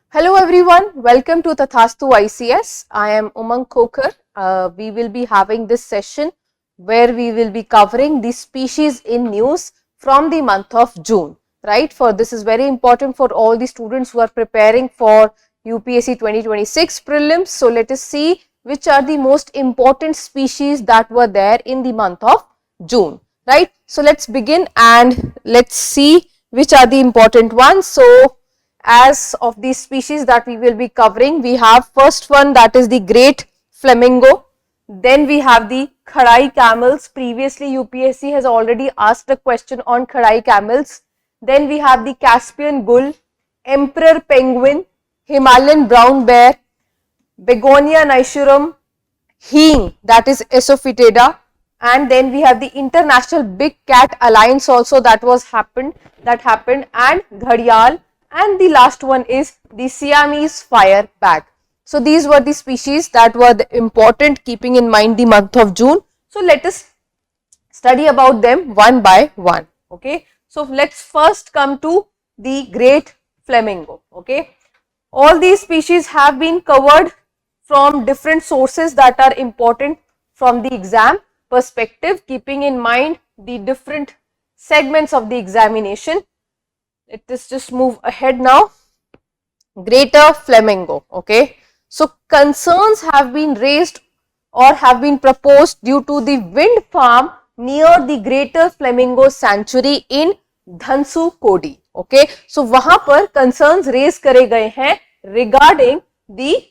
Hello everyone, welcome to Tathastu ICS. I am Umang Khokar. We will be having this session where we will be covering the species in news from the month of June, right? For this is very important for all the students who are preparing for UPSC 2026 prelims. So let us see which are the most important species that were there in the month of June, right? So let's begin and let's see which are the important ones. So as of these species that we will be covering, we have first one, that is the great flamingo. Then we have the khadai camels. Previously UPSC has already asked a question on khadai camels. Then we have the Caspian gull, emperor penguin, Himalayan brown bear, Begonia nicerum, Hing, that is Esophytida, and then we have the International Big Cat Alliance also that happened, and Ghadial, and the last one is the Siamese fire bag. So these were the species that were important, keeping in mind the month of June. So let us study about them one by one. Okay, so let's first come to the great flamingo. Okay, all these species have been covered from different sources that are important from the exam perspective, keeping in mind the different segments of the examination. Let us just move ahead now. Greater flamingo. Okay, so concerns have been raised or have been proposed due to the wind farm near the Greater Flamingo Sanctuary in Dhansukodi. Okay, so वहां पर concerns raise करे गए हैं regarding the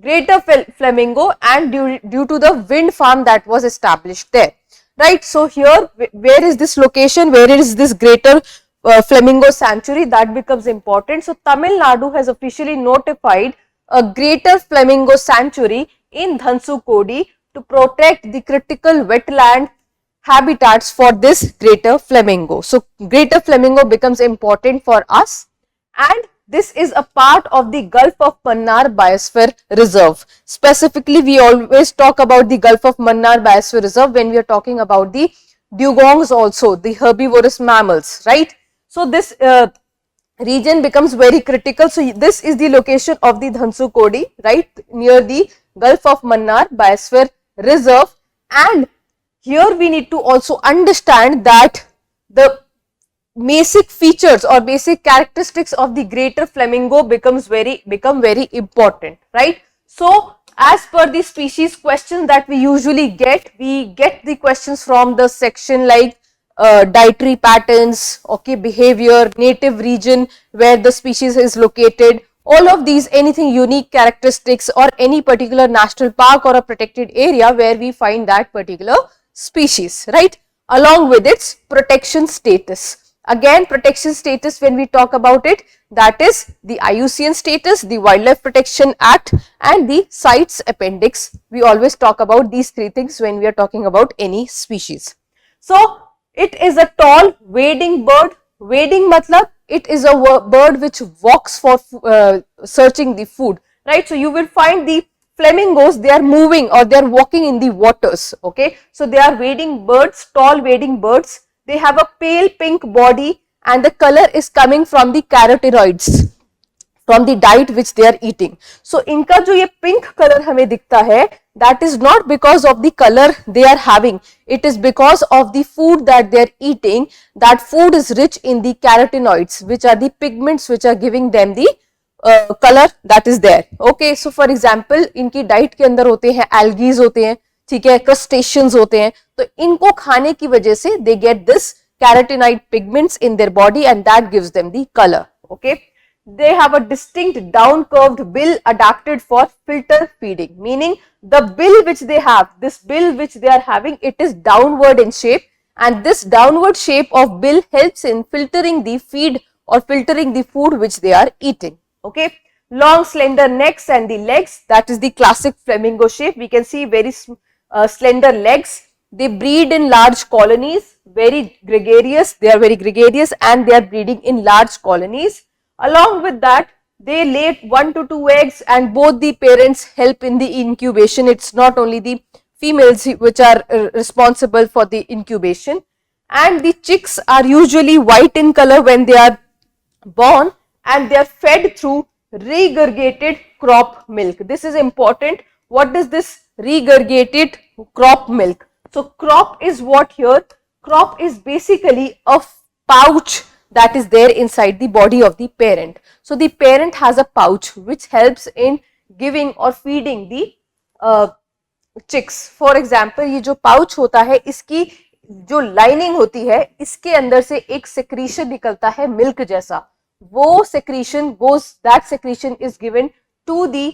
Greater Flamingo and due to the wind farm that was established there, right? So here, where is this location? Where is this Greater Flamingo Sanctuary? That becomes important. So Tamil Nadu has officially notified a Greater Flamingo Sanctuary in Dhansukodi to protect the critical wetland habitats for this Greater Flamingo. So Greater Flamingo becomes important for us, and this is a part of the Gulf of Mannar Biosphere Reserve. Specifically, we always talk about the Gulf of Mannar Biosphere Reserve when we are talking about the dugongs also, the herbivorous mammals, right? So this region becomes very critical. So this is the location of the Dhansukodi, right, near the Gulf of Mannar Biosphere Reserve. And here we need to also understand that the basic features or basic characteristics of the greater flamingo become very important, right? So as per the species questions that we usually get, we get the questions from the section like dietary patterns, okay, behavior, native region where the species is located, all of these, anything unique characteristics or any particular national park or a protected area where we find that particular species, right, along with its protection status. Again, protection status, when we talk about it, that is the IUCN status, the Wildlife Protection Act and the CITES appendix. We always talk about these three things when we are talking about any species. So it is a tall wading bird. Wading matlab it is a bird which walks for searching the food, right? So you will find the flamingos, they are moving or they are walking in the waters. Okay, so they are wading birds, tall wading birds. They have a pale pink body and the color is coming from the carotenoids, from the diet which they are eating. So इनका जो ये pink color हमें दिखता है, that is not because of the color they are having, it is because of the food that they are eating. That food is rich in the carotenoids, which are the pigments which are giving them the color that is there. Okay, so for example, इनकी diet के अंदर होते हैं algae होते हैं, ठीक है, crustaceans होते हैं, तो इनको खाने की वजह से they get this carotenoid pigments in their body and that gives them the color. Okay, they have a distinct down curved bill adapted for filter feeding, meaning the bill which they have, this bill which they are having, it is downward in shape, and this downward shape of bill helps in filtering the feed or filtering the food which they are eating. Okay, long slender necks and the legs, that is the classic flamingo shape. We can see very slender legs. They breed in large colonies, very gregarious, they are very gregarious and they are breeding in large colonies. Along with that, they lay 1 to 2 eggs and both the parents help in the incubation. It's not only the females which are responsible for the incubation, and the chicks are usually white in color when they are born and they are fed through regurgitated crop milk. This is important. What is this regurgitated crop milk? So crop is what here? Crop is basically a pouch that is there inside the body of the parent. So the parent has a pouch which helps in giving or feeding the chicks. For example ये जो pouch होता है इसकी जो lining होती है इसके अंदर से एक सेक्रीशन निकलता है मिल्क जैसा. वो secretion that secretion is given to the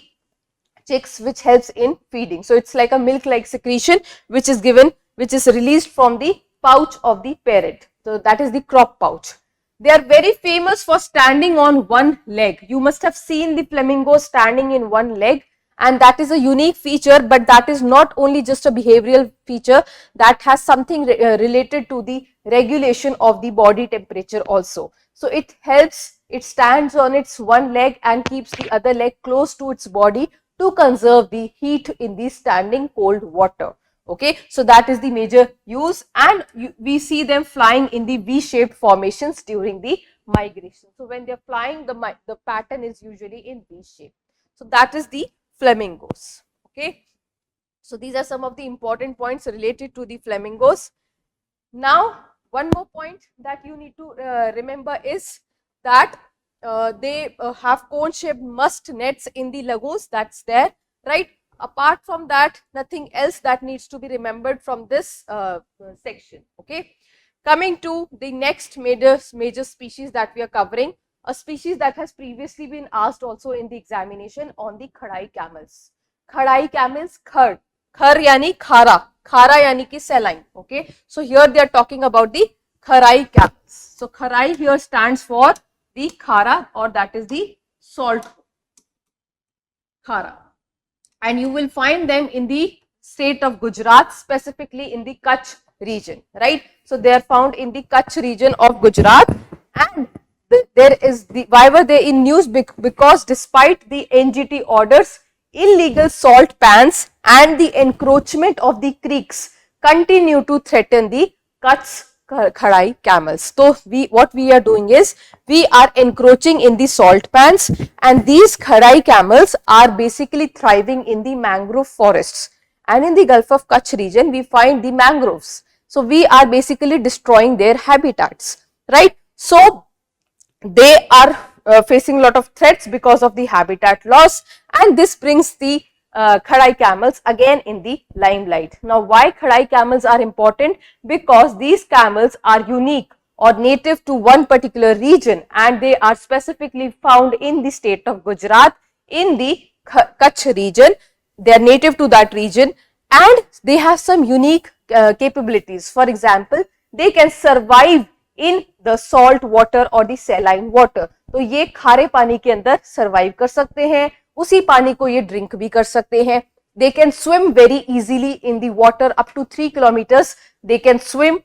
chicks which helps in feeding. So it's like a milk like secretion which is released from the pouch of the parent. So that is the crop pouch. They are very famous for standing on one leg. You must have seen the flamingo standing in one leg, and that is a unique feature, but that is not only just a behavioral feature, that has something related to the regulation of the body temperature also. So it helps, it stands on its one leg and keeps the other leg close to its body to conserve the heat in the standing cold water. Okay, so that is the major use, and we see them flying in the V-shaped formations during the migration. So when they are flying, the pattern is usually in V shape. So that is the flamingos. Okay, so these are some of the important points related to the flamingos. Now one more point that you need to remember is that they have cone shaped must nets in the lagoons. That's there, right? Apart from that, nothing else that needs to be remembered from this section. Okay, coming to the next major species that we are covering, a species that has previously been asked also in the examination on the khadai camels. Khadai camels, khar yani khara, khara yani ki saline. Okay, so here they are talking about the kharai camels. So kharai here stands for the khara, or that is the salt khara, and you will find them in the state of Gujarat, specifically in the Kutch region, right? So they are found in the Kutch region of Gujarat, and there is the, why were they in news? Because despite the NGT orders, illegal salt pans and the encroachment of the creeks continue to threaten the Kutch khadai camels. So what we are doing is we are encroaching in the salt pans, and these khadai camels are basically thriving in the mangrove forests, and in the Gulf of Kutch region we find the mangroves. So we are basically destroying their habitats, right? So they are facing a lot of threats because of the habitat loss, and this brings the khadai camels again in the limelight. Now why khadai camels are important? Because these camels are unique or native to one particular region, and they are specifically found in the state of Gujarat in the Kutch region. They are native to that region, and they have some unique capabilities. For example, they can survive in the salt water or the saline water. तो ये खारे पानी के अंदर survive कर सकते हैं, उसी पानी को ये ड्रिंक भी कर सकते हैं. They can swim very easily in the water up to 3 kilometers. They can swim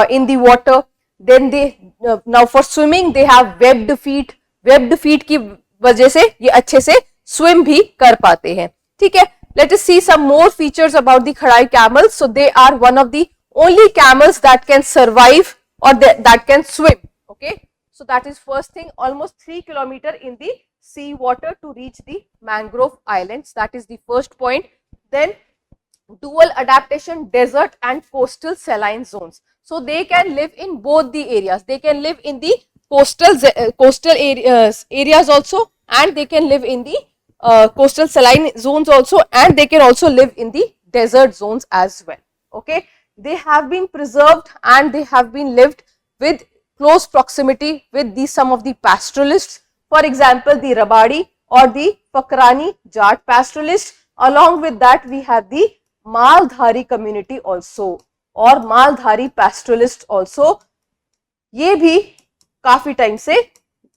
in the water. Then they now for swimming they have webbed feet. Webbed feet की वजह से ये अच्छे से swim भी कर पाते हैं. ठीक है. Let us see some more features about the khadai camels. So they are one of the only camels that can survive or that can swim. Okay, so that is first thing, almost 3 kilometers in the sea water to reach the mangrove islands. That is the first point. Then dual adaptation, desert and coastal saline zones. So they can live in both the areas. They can live in the coastal areas also, and they can live in the coastal saline zones also, and they can also live in the desert zones as well. Okay, they have been preserved and they have been lived with close proximity with some of the pastoralists. For example, the Rabadi or the Fakrani Jat pastoralists. Along with that, we have the Maldhari community also, or Maldhari pastoralists also. ये भी काफी time से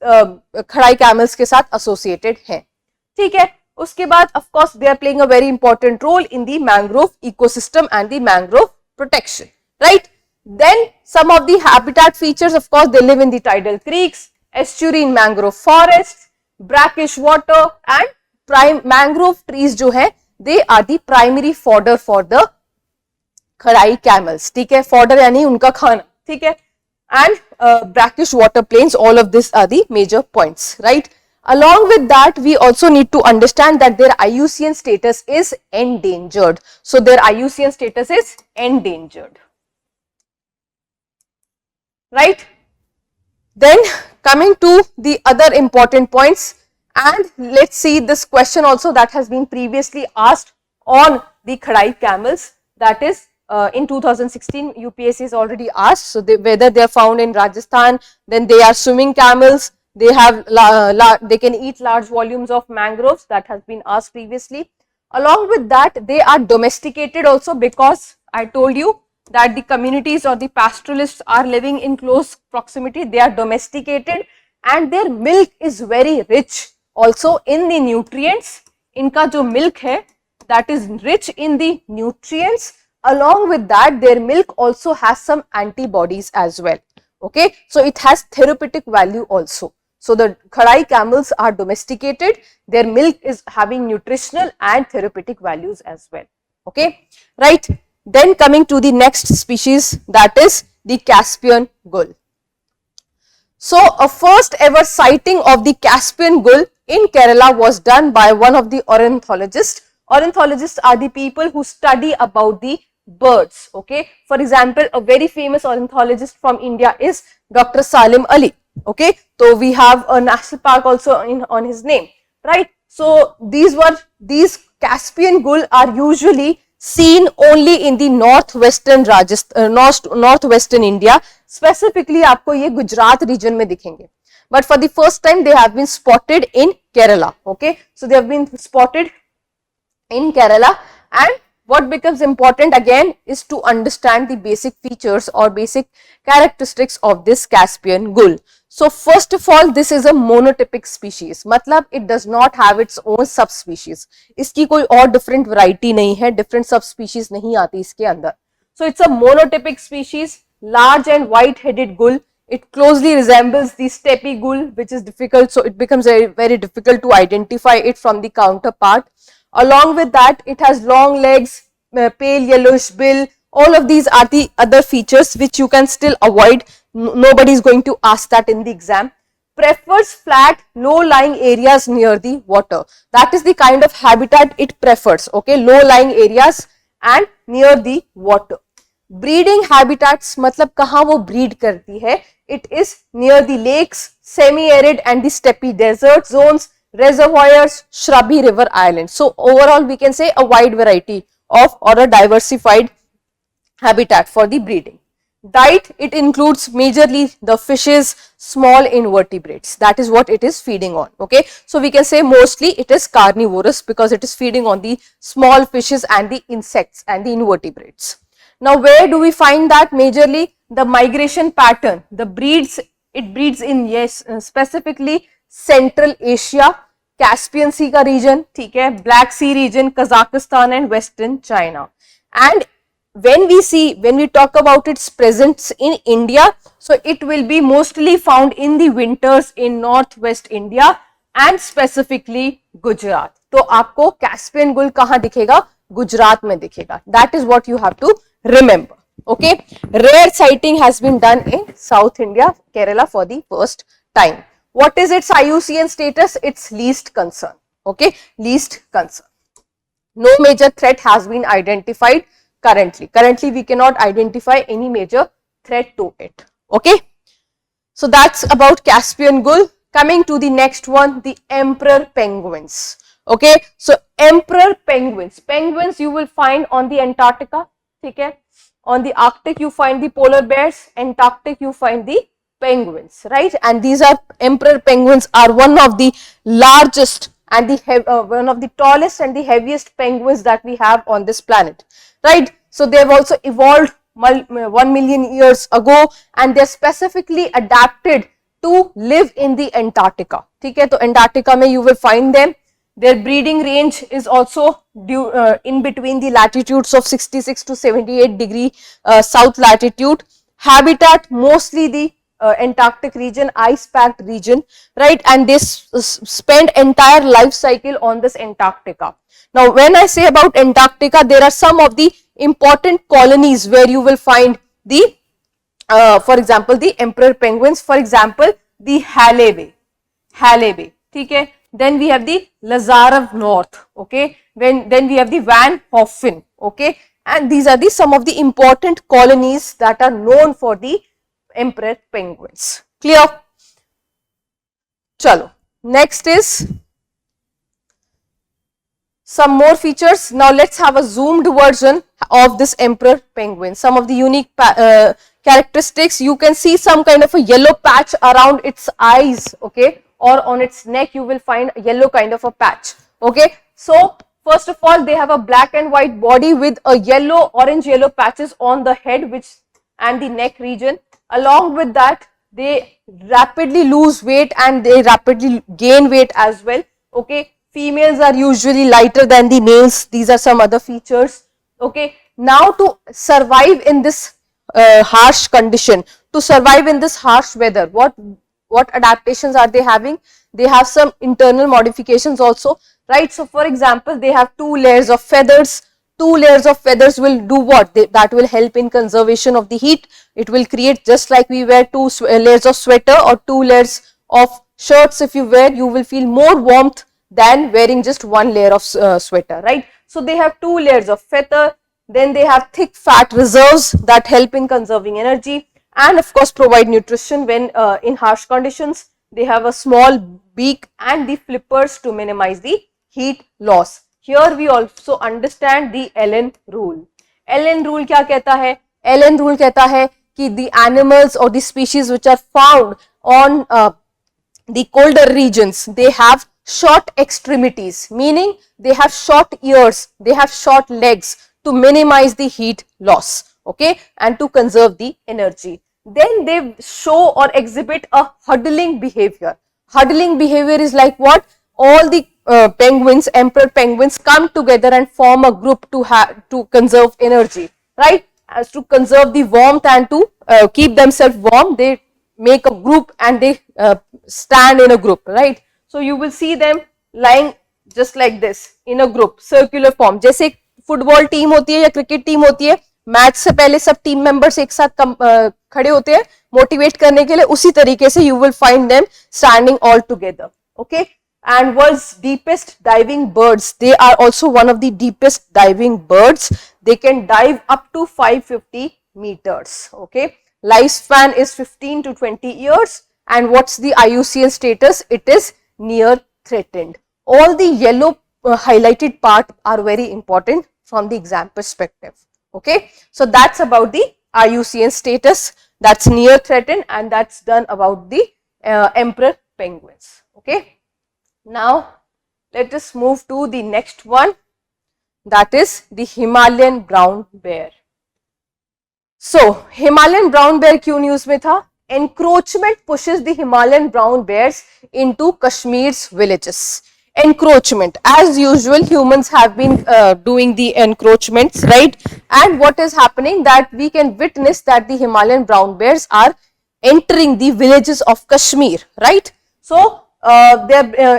खड़ाई camels के साथ associated हैं. ठीक है. उसके बाद of course they are playing a very important role in the mangrove ecosystem and the mangrove protection, right? Then some of the habitat features, of course, they live in the tidal creeks, estuarine mangrove forests, brackish water, and prime mangrove trees जो है they are the primary fodder for the kadai camels. ठीक है. Fodder यानी उनका खाना. ठीक है. and brackish water plains. All of this are the major points, right? Along with that, we also need to understand that their IUCN status is endangered. So their IUCN status is endangered, right? Then coming to the other important points, and let's see this question also that has been previously asked on the Khadai camels, that is in 2016 UPSC has already asked. So whether they are found in Rajasthan, then they are swimming camels, they have they can eat large volumes of mangroves, that has been asked previously. Along with that, they are domesticated also, because I told you that the communities or the pastoralists are living in close proximity. They are domesticated and their milk is very rich also in the nutrients. Inka jo milk hai, that is rich in the nutrients. Along with that, their milk also has some antibodies as well. Okay, so it has therapeutic value also. So the Khadai camels are domesticated, their milk is having nutritional and therapeutic values as well. Okay, right. Then coming to the next species, that is the Caspian gull. So a first ever sighting of the Caspian gull in Kerala was done by one of the ornithologists. Ornithologists are the people who study about the birds. Okay, for example, a very famous ornithologist from India is Dr. Salim Ali. Okay, so we have a national park also on his name, right? So these Caspian gull are usually seen only in the northwestern Rajasthan, northwestern India. Specifically आपको ये Gujarat region में दिखेंगे. But for the first time they have been spotted in Kerala. Okay, so they have been spotted in Kerala, and what becomes important again is to understand the basic features or basic characteristics of this Caspian gull. So first of all, this is a monotypic species, मतलब it does not have its own subspecies. इसकी कोई और different variety नहीं है, different subspecies नहीं आती इसके अंदर. So it's a monotypic species, large and white-headed gull. It closely resembles the steppe gull, which is difficult, so it becomes very difficult to identify it from the counterpart. Along with that, it has long legs, pale yellowish bill. All of these are the other features which you can still avoid. Nobody is going to ask that in the exam. Prefers flat, low-lying areas near the water. That is the kind of habitat it prefers. Okay, low-lying areas and near the water. Breeding habitats, मतलब कहाँ वो breed करती है? It is near the lakes, semi-arid and the steppe desert zones, reservoirs, shrubby river islands. So overall we can say a wide variety of or a diversified habitat for the breeding. Diet, it includes majorly the fishes, small invertebrates. That is what it is feeding on. Okay, so we can say mostly it is carnivorous because it is feeding on the small fishes and the insects and the invertebrates. Now where do we find that? Majorly the migration pattern, it breeds in, yes, specifically Central Asia, Caspian Sea का region, ठीक है, Black Sea region, Kazakhstan and Western China. And when we talk about its presence in India, so it will be mostly found in the winters in northwest India and specifically Gujarat. तो आपको Caspian gull कहाँ दिखेगा? गुजरात में दिखेगा. That is what you have to remember. Okay, rare sighting has been done in South India, Kerala for the first time. What is its IUCN status? It's least concern. Okay, least concern. No major threat has been identified currently. Currently, we cannot identify any major threat to it. Okay, so that's about Caspian gull. Coming to the next one, the emperor penguins. Okay, so emperor penguins you will find on the Antarctica. Okay, on the Arctic you find the polar bears, Antarctic you find the penguins, right? And these are emperor penguins are one of the largest and the one of the tallest and the heaviest penguins that we have on this planet, right? So they have also evolved 1 million years ago, and they are specifically adapted to live in the Antarctica. ठीक है, तो Antarctica में you will find them. Their breeding range is also in between the latitudes of 66 to 78 degree south latitude. Habitat mostly the Antarctic region, ice packed region, right? And they spend entire life cycle on this Antarctica. Now when I say about Antarctica, there are some of the important colonies where you will find the for example, the emperor penguins, for example, the Halley, ठीक है. Then we have the Lazarov North, okay. Then we have the Van Hoffen, okay. And these are the some of the important colonies that are known for the emperor penguins. Clear? Chalo. Next is some more features. Now let's have a zoomed version of this emperor penguin. Some of the unique characteristics. You can see some kind of a yellow patch around its eyes, okay, or on its neck you will find a yellow kind of a patch, okay. So first of all, they have a black and white body with a yellow, orange yellow patches on the head which and the neck region. Along with that, they rapidly lose weight and they rapidly gain weight as well, okay. Females are usually lighter than the males. These are some other features, okay. Now to survive in this harsh condition, to survive in this harsh weather, what adaptations are they having? They have some internal modifications also, right? So for example, they have 2 layers of feathers. 2 layers of feathers will do what? That will help in conservation of the heat. It will create, just like we wear 2 layers of sweater or 2 layers of shirts, if you wear, you will feel more warmth than wearing just 1 layer of sweater, right? So they have 2 layers of feather. Then they have thick fat reserves that help in conserving energy and of course provide nutrition when in harsh conditions. They have a small beak and the flippers to minimize the heat loss. Here we also understand the Allen rule. Allen rule क्या कहता है? Allen rule कहता है कि the animals or the species which are found on the colder regions, they have short extremities, meaning they have short ears, they have short legs to minimize the heat loss, okay, and to conserve the energy. Then they show or exhibit a huddling behavior. Huddling behavior is like what? All the penguins, emperor penguins, come together and form a group to conserve energy, right? As to conserve the warmth and to keep themselves warm, they make a group and they stand in a group, right? So you will see them lying just like this in a group, circular form. जैसे football team होती है या cricket team होती है, match से पहले सब team members एक साथ खड़े होते हैं मोटिवेट करने के लिए, उसी तरीके से you will find them standing all together, okay. And world's deepest diving birds, they are also one of the deepest diving birds. They can dive up to 550 meters, okay. Lifespan is 15 to 20 years. And what's the IUCN status? It is near threatened. All the yellow highlighted part are very important from the exam perspective, okay. So that's about the IUCN status, that's near threatened, and that's done about the emperor penguins, okay. Now let us move to the next one, that is the Himalayan brown bear. So Himalayan brown bear क्यों news में था? Encroachment pushes the Himalayan brown bears into Kashmir's villages. Encroachment, as usual, humans have been doing the encroachments, right? And what is happening, that we can witness that the Himalayan brown bears are entering the villages of Kashmir, right? So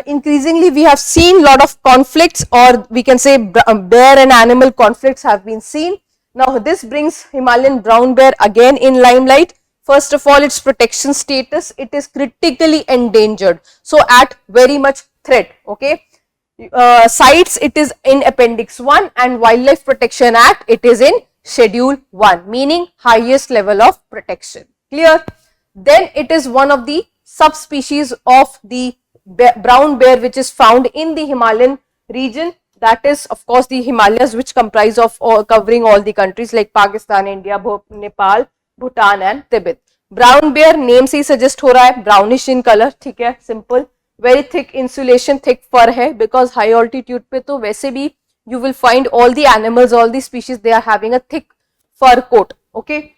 increasingly we have seen lot of conflicts, or we can say bear and animal conflicts have been seen. Now this brings Himalayan brown bear again in limelight. First of all, its protection status, it is critically endangered, so at very much threat, okay. Sites, it is in Appendix 1, and Wildlife Protection Act, it is in Schedule 1, meaning highest level of protection, clear. Then it is one of the subspecies of the brown bear which is found in the Himalayan region, that is of course the Himalayas, which comprise of covering all the countries like Pakistan, India, Nepal, Bhutan and Tibet. Brown bear name से ही suggest हो रहा है, brownish in color, ठीक है, simple. Very thick insulation, thick fur है, because high altitude पे तो वैसे भी you will find all the animals, all the species, they are having a thick fur coat, okay.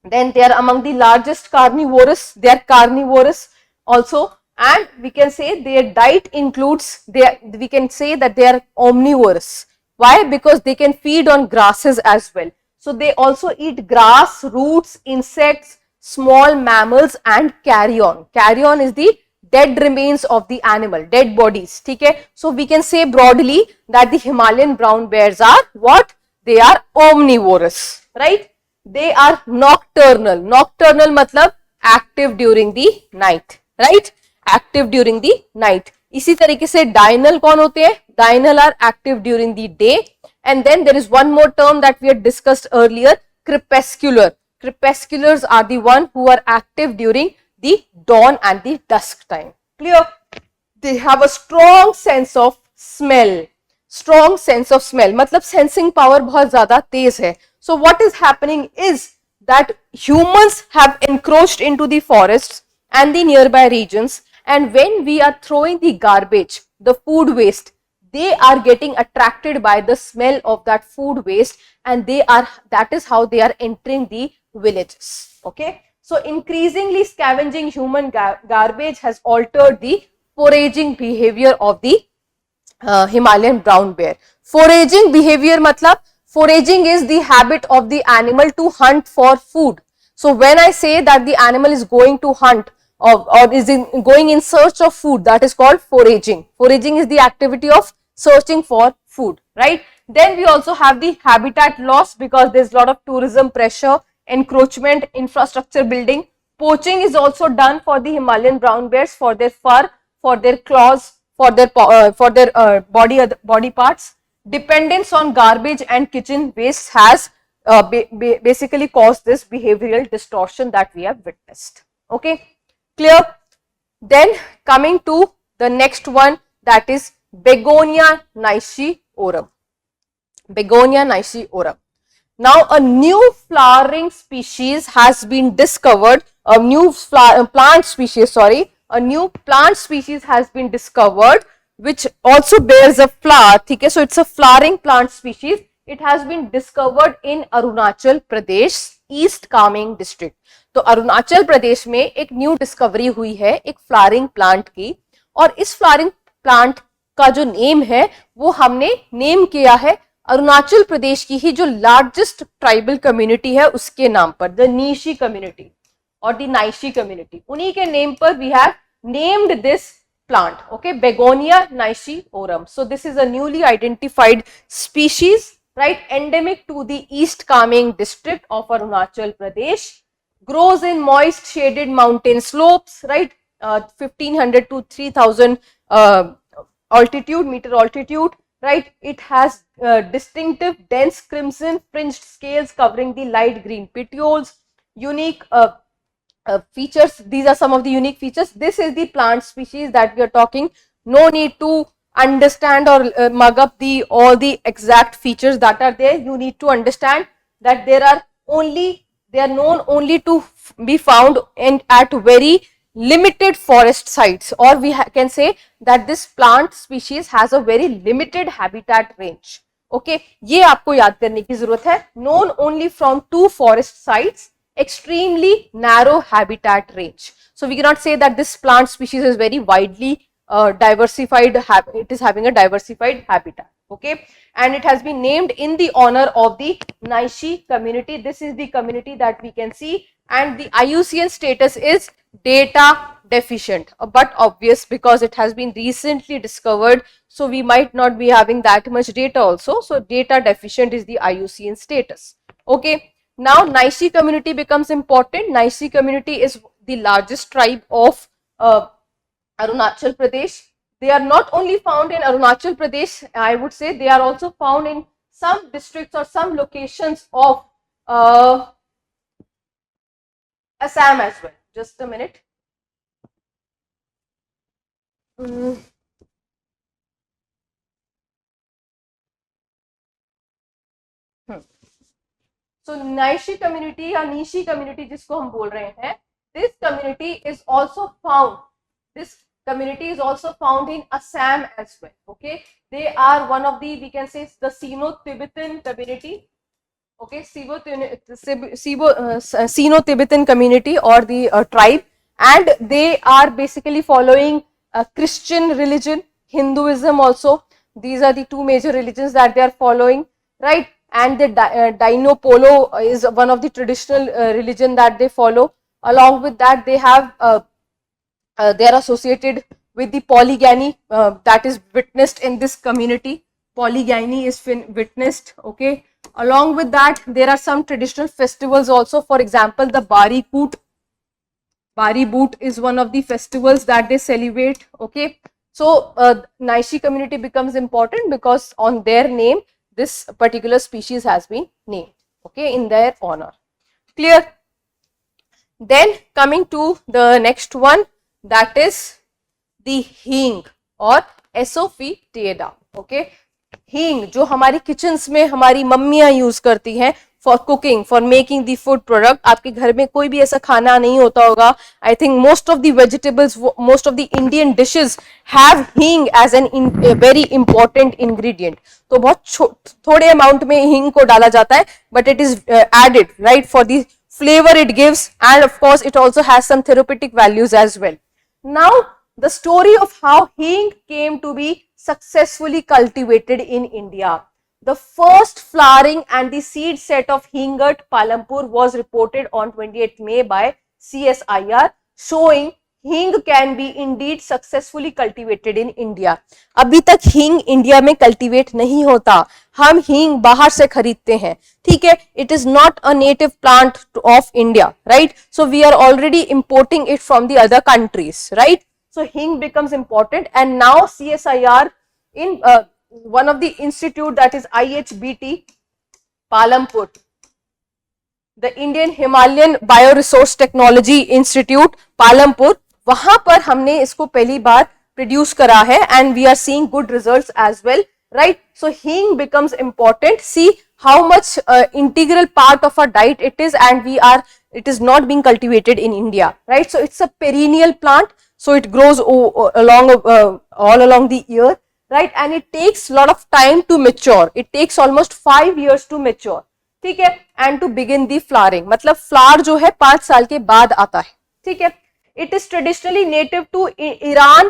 Then they are among the largest carnivorous, they are carnivorous also, and we can say their diet includes, we can say that they are omnivorous. Why? Because they can feed on grasses as well. So they also eat grass, roots, insects, small mammals and carrion. Carrion is the dead remains of the animal, dead bodies, okay. So we can say broadly that the Himalayan brown bears are what? They are omnivorous, right. they are nocturnal. Nocturnal मतलब active during the night, right? Active during the night. इसी तरीके से diurnal कौन होते हैं? Diurnal are active during the day. And then there is one more term that we had discussed earlier, crepuscular. Crepusculars are the one who are active during the dawn and the dusk time. Clear? They have a strong sense of smell. Strong sense of smell मतलब sensing power बहुत ज़्यादा तेज है. So what is happening is that humans have encroached into the forests and the nearby regions, and when we are throwing the garbage, the food waste, they are getting attracted by the smell of that food waste, and that is how they are entering the villages. Okay, so increasingly scavenging human garbage has altered the foraging behavior of the Himalayan brown bear. Foraging behavior matlab, foraging is the habit of the animal to hunt for food. So when I say that the animal is going to hunt or is going in search of food, that is called foraging. Foraging is the activity of searching for food, right? Then we also have the habitat loss because there is a lot of tourism pressure, encroachment, infrastructure building. Poaching is also done for the Himalayan brown bears for their fur, for their claws, for their body parts. Dependence on garbage and kitchen waste has basically caused this behavioral distortion that we have witnessed. Okay, clear? Then coming to the next one, that is Begonia niceorum. Begonia niceorum. Now a new flowering species has been discovered, a new plant species has been discovered which also bears a flower. Okay, so it's a flowering plant species. It has been discovered in Arunachal Pradesh, East Kamen district. तो अरुणाचल प्रदेश में एक new discovery हुई है एक flowering plant की, और इस flowering plant का जो नेम है वो हमने नेम किया है अरुणाचल प्रदेश की ही जो लार्जेस्ट ट्राइबल कम्युनिटी है उसके नाम पर, द नीशी कम्युनिटी और द नाइशी कम्युनिटी, उन्हीं के नेम पर we have named this plant. Okay, Begonia niceorum. So this is a newly identified species, right, endemic to the East Kamen district of Arunachal Pradesh. Grows in moist shaded mountain slopes, right, 1500 to 3000 meter altitude, right. It has distinctive dense crimson fringed scales covering the light green petioles. Unique features, these are some of the unique features. This is the plant species that we are talking. No need to understand or mug up all the exact features that are there. You need to understand that they are known only to be found at very limited forest sites, or we can say that this plant species has a very limited habitat range. Okay, ये आपको याद करने की जरूरत है. Known only from 2 forest sites, extremely narrow habitat range. So we cannot say that this plant species is very widely diversified, it is having a diversified habitat. Okay, and it has been named in the honor of the Naishi community. This is the community that we can see, and the IUCN status is data deficient, but obvious because it has been recently discovered, so we might not be having that much data also. So data deficient is the IUCN status. Okay, now Naishi community becomes important. Naishi community is the largest tribe of Arunachal Pradesh. They are not only found in Arunachal Pradesh, I would say they are also found in some districts or some locations of Assam as well. Just a minute. So Naishi community या Nishi community जिसको हम बोल रहे हैं, this community is also found. This community is also found in Assam as well. Okay, they are one of the, we can say, the Sino-Tibetan community. Okay, Sino-Tibetan community or the tribe, and they are basically following Christian religion, Hinduism also. These are the two major religions that they are following, right? And the Dino Polo is one of the traditional religion that they follow. Along with that, they have they are associated with the polygamy that is witnessed in this community. polygyny is witnessed. Okay, along with that there are some traditional festivals also. For example, the Bari Koot, Bari Boot is one of the festivals that they celebrate. Okay, so Naishi community becomes important because on their name this particular species has been named, okay, in their honor. Clear? Then coming to the next one, that is the हींग और एसोफिटेडा. Okay, हींग जो हमारी kitchens में हमारी मम्मियां use करती हैं for cooking, for making the food product. आपके घर में कोई भी ऐसा खाना नहीं होता होगा. I think most of the vegetables, most of the Indian dishes have hing as an very important ingredient. तो बहुत थोड़े अमाउंट में हींग को डाला जाता है, but it is added right for the flavor it gives, and of course it also has some therapeutic values as well. Now the story of how hing came to be successfully cultivated in India. The first flowering and the seed set of hing at Palampur was reported on 28th May by CSIR, showing हींग can be Indeed successfully cultivated in India. अभी तक हींग India में cultivate नहीं होता, हम हींग बाहर से खरीदते हैं. ठीक है, it is not a native plant of India, right? So we are already importing it from the other countries, right? So hing becomes important and now CSIR in one of the institute, that is IHBT Palampur, the Indian Himalayan Bioresource Technology Institute Palampur, वहां पर हमने इसको पहली बार produce करा है and we are seeing good results as well, right? So हींग becomes important. See how much integral part of our diet it is, and it is not being cultivated in India, right? So it's a perennial plant, so it grows all along the year, right? And it takes a lot of time to mature. It takes almost 5 years to mature, ठीक है, and to begin the flowering. मतलब flower जो है 5 साल के बाद आता है, ठीक है. It is traditionally native to Iran,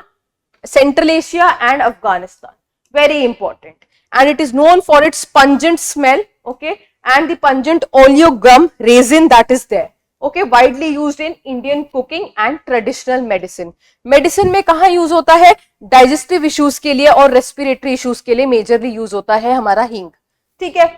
Central Asia and Afghanistan. Very important. And it is known for its pungent smell, okay, and the pungent oleogum resin that is there. Okay, widely used in Indian cooking and traditional medicine. Medicine में कहाँ use होता है? Digestive issues के लिए और respiratory issues के लिए majorly use होता है हमारा हींग, ठीक है.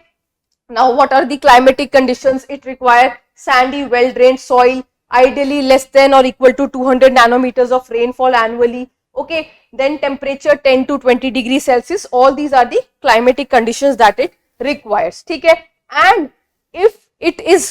Now, what are the climatic conditions? It requires sandy, well-drained soil, ideally less than or equal to 200 nanometers of rainfall annually. Okay, then temperature 10 to 20 degrees Celsius. All these are the climatic conditions that it requires. ठीक है. And if it is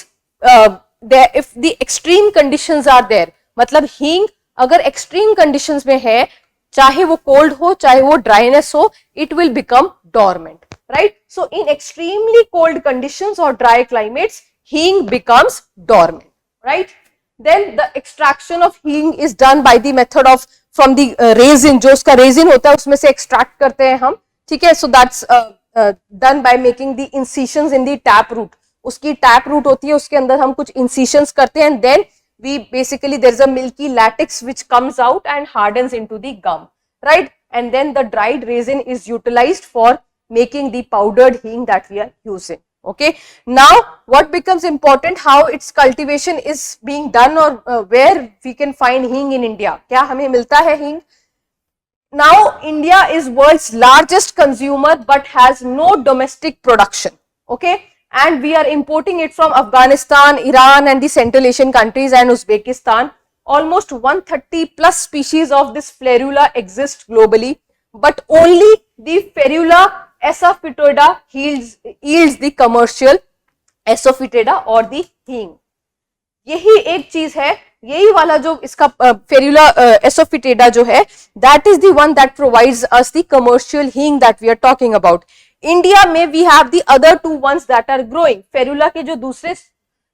there, if the extreme conditions are there, मतलब हींग अगर extreme conditions में है, चाहे वो cold हो, चाहे वो dryness हो, it will become dormant. Right? So in extremely cold conditions or dry climates, हींग becomes dormant, right? Then the extraction of हींग is done by the method of from the resin, जो उसका resin होता है उसमें से extract करते हैं हम, ठीक है. So that's done by making the incisions in the tap root. उसकी tap root होती है, उसके अंदर हम कुछ incisions करते हैं, and then we basically there is a milky latex which comes out and hardens into the gum, right? And then the dried resin is utilized for making the powdered हींग that we are using. Okay, now what becomes important, how its cultivation is being done, or where we can find हींग in India. क्या हमें मिलता है हींग? Now India is world's largest consumer but has no domestic production. Okay, and we are importing it from Afghanistan, Iran and the Central Asian countries and Uzbekistan. Almost 130 plus species of this Ferula exist globally, but only the Ferula Asafoetida yields the commercial Asafoetida or the हींग. यही एक चीज है, यही वाला जो इसका Ferula Asafoetida जो है, that is the one that provides us the commercial हींग that we are talking about. India में we have the other two ones that are growing. Ferula के जो दूसरे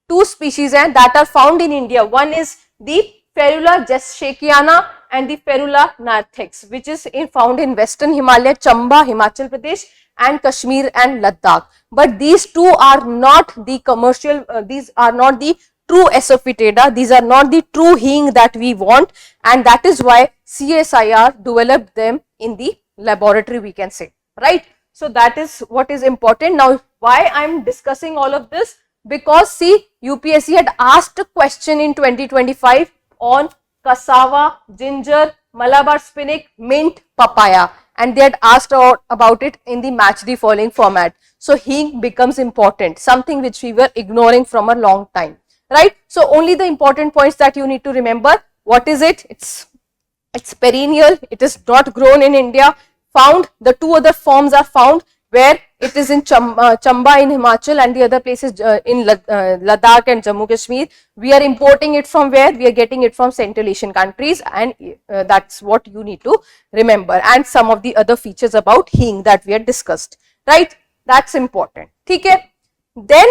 2 species हैं that are found in India. One is the Ferula jessekiana and the Ferula narthex, which is found in Western Himalaya, Chamba, Himachal Pradesh, and Kashmir and Ladakh. But these two are not the commercial, these are not the true Asafoetida, these are not the true हींग that we want, and that is why CSIR developed them in the laboratory, we can say, right? So that is what is important. Now, why I am discussing all of this? Because see, UPSC had asked a question in 2025 on cassava, ginger, Malabar spinach, mint, papaya, and they had asked about it in the match the following format. So Hing becomes important, something which we were ignoring from a long time, right? So only the important points that you need to remember. What is it? It's perennial, it is not grown in India, found, the two other forms are found where it is in Chamba in Himachal and the other places in Ladakh and Jammu Kashmir. We are importing it from where? We are getting it from Central Asian countries, and that's what you need to remember, and some of the other features about Hing that we had discussed, right? That's important. Okay. Then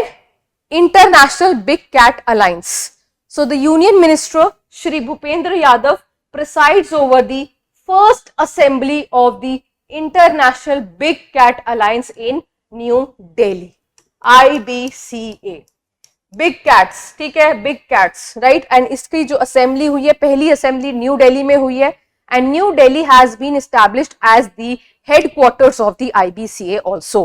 International Big Cat Alliance. So the Union Minister Shri Bhupendra Yadav presides over the first assembly of the International Big Cat Alliance in New Delhi, IBCA. Big cats, ठीक है, big cats, right. And इसकी जो assembly हुई है, पहली assembly new Delhi में हुई है, and new Delhi has been established as the headquarters of the IBCA also,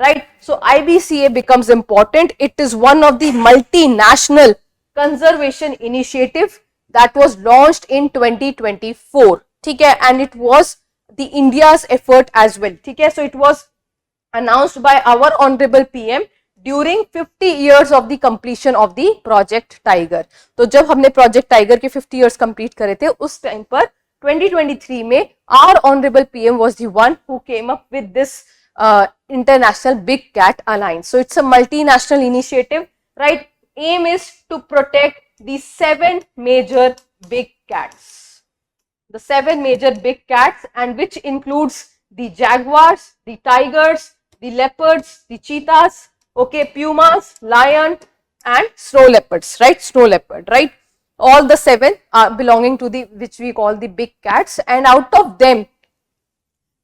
right? So IBCA becomes important. It is one of the multinational conservation initiative that was launched in 2024, ठीक है, and it was the India's effort as well, ठीक है. So it was announced by our honorable PM during 50 years of the completion of the Project Tiger. तो जब हमने Project Tiger के 50 years complete करे थे, उस टाइम पर 2023 में our honorable PM was the one who came up with this International Big Cat Alliance. So it's a multinational initiative, right? Aim is to protect the 7 major big cats. The 7 major big cats, and which includes the jaguars, the tigers, the leopards, the cheetahs, okay, pumas, lion and snow leopards, right? Snow leopard, right? All the 7 are belonging to the, which we call the big cats, and out of them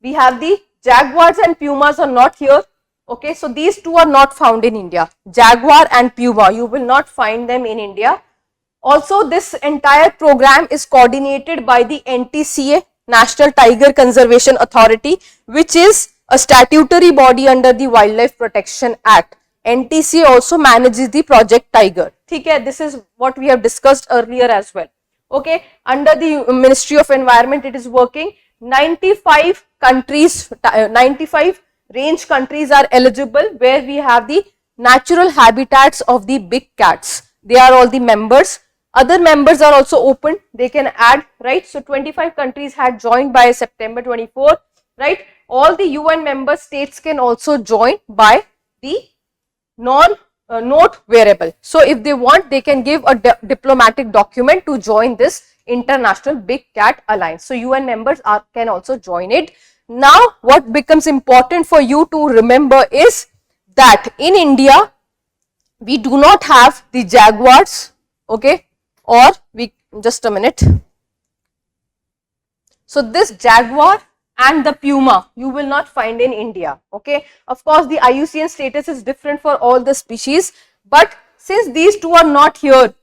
we have the jaguars and pumas are not here, okay. So these two are not found in India. Jaguar and puma, you will not find them in India. Also, this entire program is coordinated by the NTCA, National Tiger Conservation Authority, which is a statutory body under the Wildlife Protection Act. NTCA also manages the Project Tiger. Okay, this is what we have discussed earlier as well. Okay, under the Ministry of Environment, it is working. 95 countries, 95 range countries are eligible, where we have the natural habitats of the big cats. They are all the members. Other members are also open, they can add, right? So 25 countries had joined by September 24, right? All the UN member states can also join by the note wearable. So if they want, they can give a diplomatic document to join this International Big Cat Alliance. So UN members can also join it. Now what becomes important for you to remember is that in India we do not have the jaguars, okay, or we, just a minute. So this jaguar and the puma you will not find in India, okay. Of course the IUCN status is different for all the species, but since these two are not here,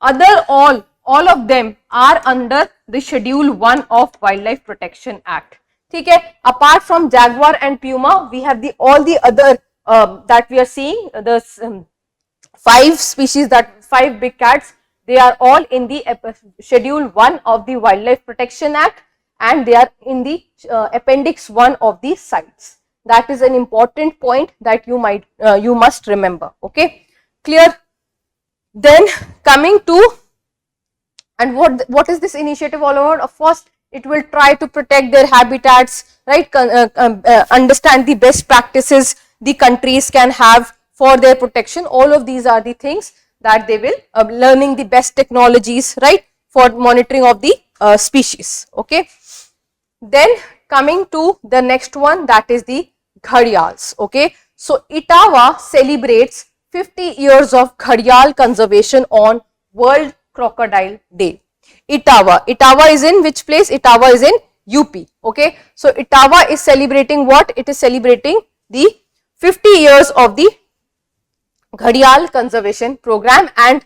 all of them are under the Schedule 1 of Wildlife Protection Act, okay. Apart from jaguar and puma, we have the all the other that we are seeing, the 5 species, that 5 big cats, they are all in the Schedule 1 of the Wildlife Protection Act, and they are in the Appendix 1 of the sites. That is an important point that you must remember, okay, clear. Then coming to, and what is this initiative all about? Of course, it will try to protect their habitats, right? Understand the best practices the countries can have for their protection. All of these are the things that they will learning the best technologies, right, for monitoring of the species, okay. Then coming to the next one, that is the gharials, okay. So Etawah celebrates 50 years of gharial conservation on World Crocodile Day. Etawah is in which place? Etawah is in UP, okay. So Etawah is celebrating what? It is celebrating the 50 years of the gharial conservation program, and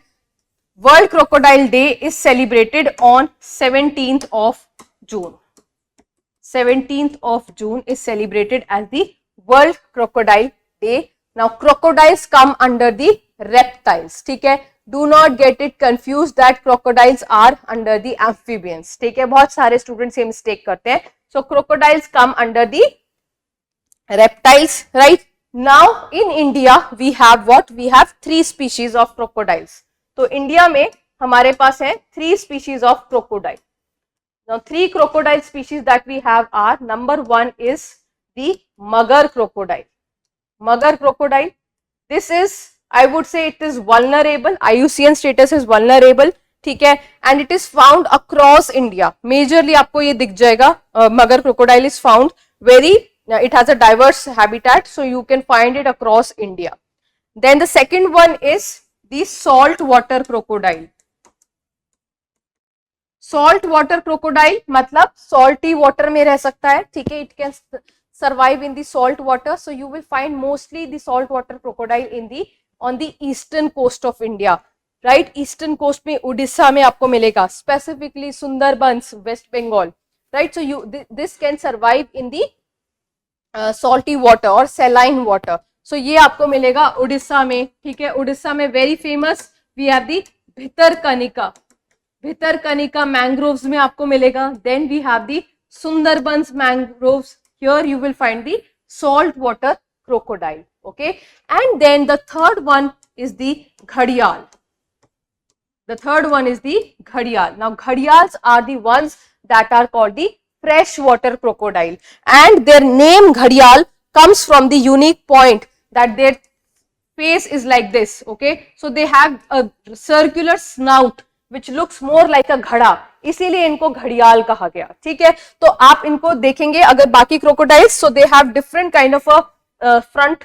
World Crocodile Day is celebrated on 17th of June. 17th of June is celebrated as the World Crocodile Day. Now crocodiles come under the reptiles, ठीक है. Do not get it confuse that crocodiles are under the amphibians, ठीक है, बहुत सारे students ये mistake करते हैं. So crocodiles come under the reptiles, right? Now in India we have what? We have 3 species of crocodiles. तो India में हमारे पास है 3 species of crocodile. Now 3 crocodile species that we have are, number 1 is the mugger crocodile. Mugger crocodile, this is, I would say it is vulnerable, IUCN status is vulnerable, ठीक है, and it is found across India. Majorly आपको ये दिख जाएगा, mugger crocodile is found very, it has a diverse habitat, so you can find it across India. Then the second one is the salt water crocodile. Salt water crocodile मतलब salty water में रह सकता है, ठीक है, it can survive in the salt water, so you will find mostly the salt water crocodile in the on the eastern coast of India, right? Eastern coast में उड़ीसा में आपको मिलेगा, specifically Sundarbans, West Bengal, right? So this can survive in the salty water or saline water. So ये आपको मिलेगा उड़ीसा में, ठीक है. उड़ीसा में very famous we have the Bhitarkanika, Bhitarkanika mangroves में आपको मिलेगा. Then we have the Sundarbans mangroves, here you will find the salt water crocodile, okay. And then the third one is the ghadiyal. The third one is the ghadiyal. Now ghadiyals are the ones that are called the freshwater crocodile, and their name ghadiyal comes from the unique point that their face is like this, okay. So they have a circular snout which looks more like a घड़ा, इसीलिए इनको घड़ियाल कहा गया, ठीक है. तो आप इनको देखेंगे अगर बाकी crocodiles, so they have different kind of a front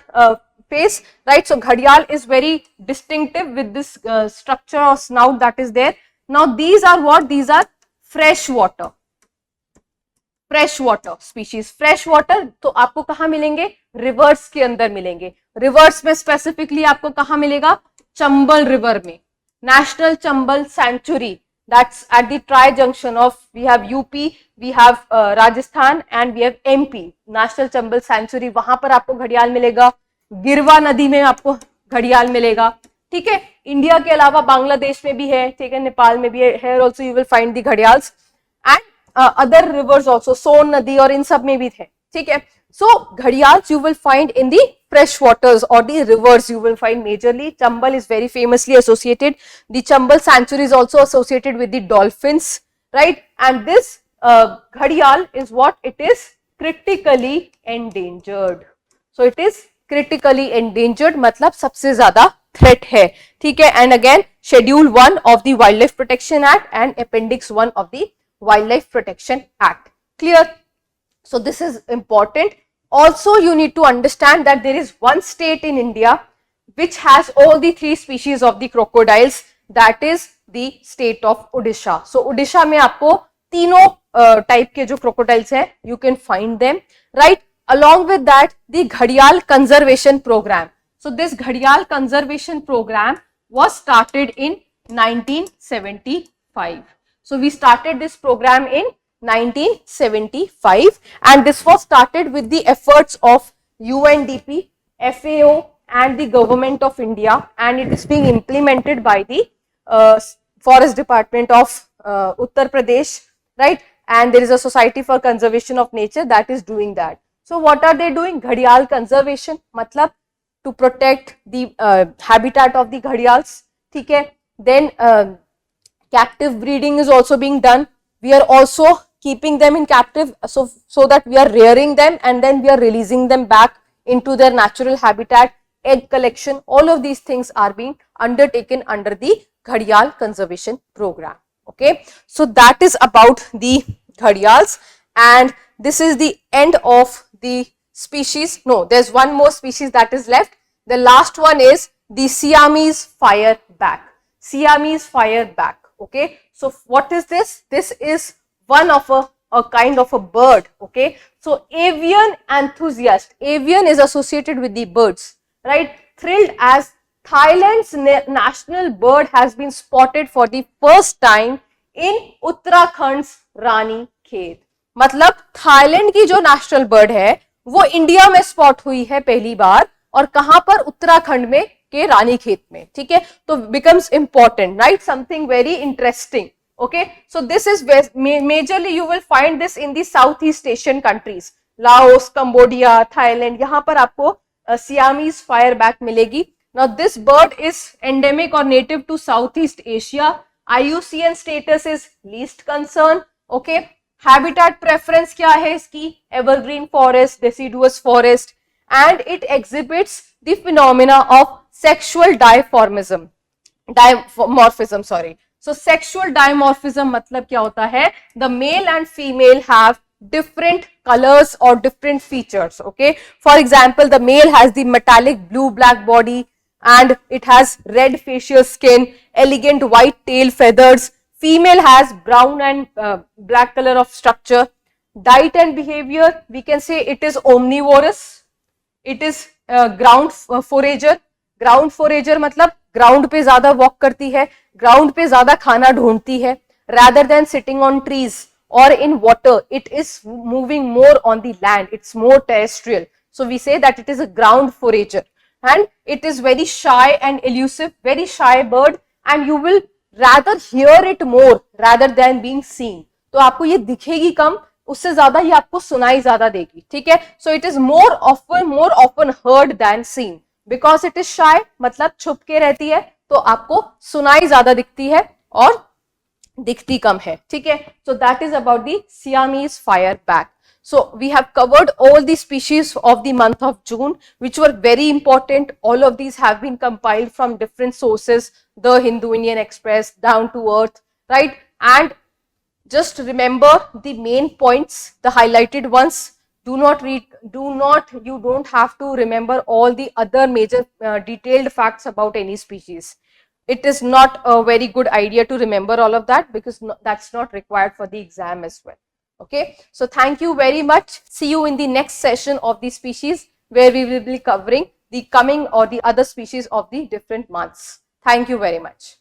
face, right? So घड़ियाल is very distinctive with this structure or snout that is there. Now these are what? These are freshwater species. Fresh water तो आपको कहाँ मिलेंगे? Reverse के अंदर मिलेंगे. Reverse में specifically आपको कहाँ मिलेगा? चंबल रिवर में, national Chambal sanctuary, that's at the tri junction of, we have UP, we have Rajasthan and we have MP. National Chambal sanctuary, वहां पर आपको घड़ियाल मिलेगा. गिरवा नदी में आपको घड़ियाल मिलेगा, ठीक है. इंडिया के अलावा बांग्लादेश में भी है, ठीक है, नेपाल में भी है. Here also you will find the gharials and other rivers also, सोन नदी और इन सब में भी थे, ठीक है. So ghadiyals you will find in the fresh waters or the rivers you will find majorly. Chambal is very famously associated. The Chambal sanctuary is also associated with the dolphins, right? And this ghadiyal is what? It is critically endangered. So it is critically endangered, मतलब सबसे ज्यादा threat है, ठीक है. And again Schedule 1 of the Wildlife Protection Act and Appendix 1 of the Wildlife Protection Act. Clear? So this is important. Also you need to understand that there is one state in India which has all the 3 species of the crocodiles, that is the state of Odisha. So Odisha में आपको तीनों type के जो crocodiles है, you can find them, right? Along with that the Ghadiyal Conservation Program. So this Ghadiyal Conservation Program was started in 1975. So we started this program in 1975 and this was started with the efforts of UNDP, FAO and the Government of India, and it is being implemented by the Forest Department of Uttar Pradesh, right? And there is a Society for Conservation of Nature that is doing that. So what are they doing? Ghadiyal conservation, matlab to protect the habitat of the ghadiyals, ठीक है. Then captive breeding is also being done. We are also keeping them in captive, so that we are rearing them and then we are releasing them back into their natural habitat. Egg collection, all of these things are being undertaken under the Ghadiyal Conservation Program. Okay, so that is about the ghadiyals, and this is the end of the species. No, there's one more species that is left. The last one is the Siamese fireback. Siamese fireback. Okay, so what is this? This is one of a kind of a bird. Okay, so avian enthusiast, avian is associated with the birds, right? Thrilled as Thailand's national bird has been spotted for the first time in Uttarakhand's Rani Khet. मतलब Thailand की जो national bird है वो India में spot हुई है पहली बार, और कहां पर? उत्तराखंड में के रानीखेत में, ठीक है, तो becomes important, right, something very interesting. Okay, so this is majorly you will find this in the Southeast Asian countries, Laos, Cambodia, Thailand, यहाँ पर आपको Siamese fireback मिलेगी. Now this bird is endemic or native to Southeast Asia. IUCN status is least concern. Okay, habitat preference क्या है इसकी? Evergreen forest, deciduous forest, and it exhibits the phenomena of sexual dimorphism. So sexual dimorphism मतलब क्या होता है? The male and female have different colors or different features. Okay, for example, the male has the metallic blue-black body and it has red facial skin, elegant white tail feathers. Female has brown and black color of structure. Diet and behavior, we can say it is omnivorous. It is ground forager. Ground forager मतलब ground पे ज्यादा walk करती है, ground पे ज्यादा खाना ढूंढती है, rather than sitting on trees or in water. It is moving more on the land. It's more terrestrial. So we say that it is a ground forager, and it is very shy and elusive, very shy bird, and you will rather hear it more rather than being seen. तो आपको ये दिखेगी कम, उससे ज्यादा ही आपको सुनाई ज्यादा देगी, ठीक है. So it is more often heard than seen. Because it is शाय मतलब छुप के रहती है, तो आपको सुनाई ज्यादा दिखती है और दिखती कम है, ठीक है. So that is about the Siamese fireback. So we have covered all the species of the month of June, which were very important. All of these have been compiled from different sources, the Hindu Indian Express, Down to Earth, right? And just remember the main points, the highlighted ones. You don't have to remember all the other major detailed facts about any species. It is not a very good idea to remember all of that, because that's not required for the exam as well. Okay, so thank you very much. See you in the next session of the species, where we will be covering the coming or the other species of the different months. Thank you very much.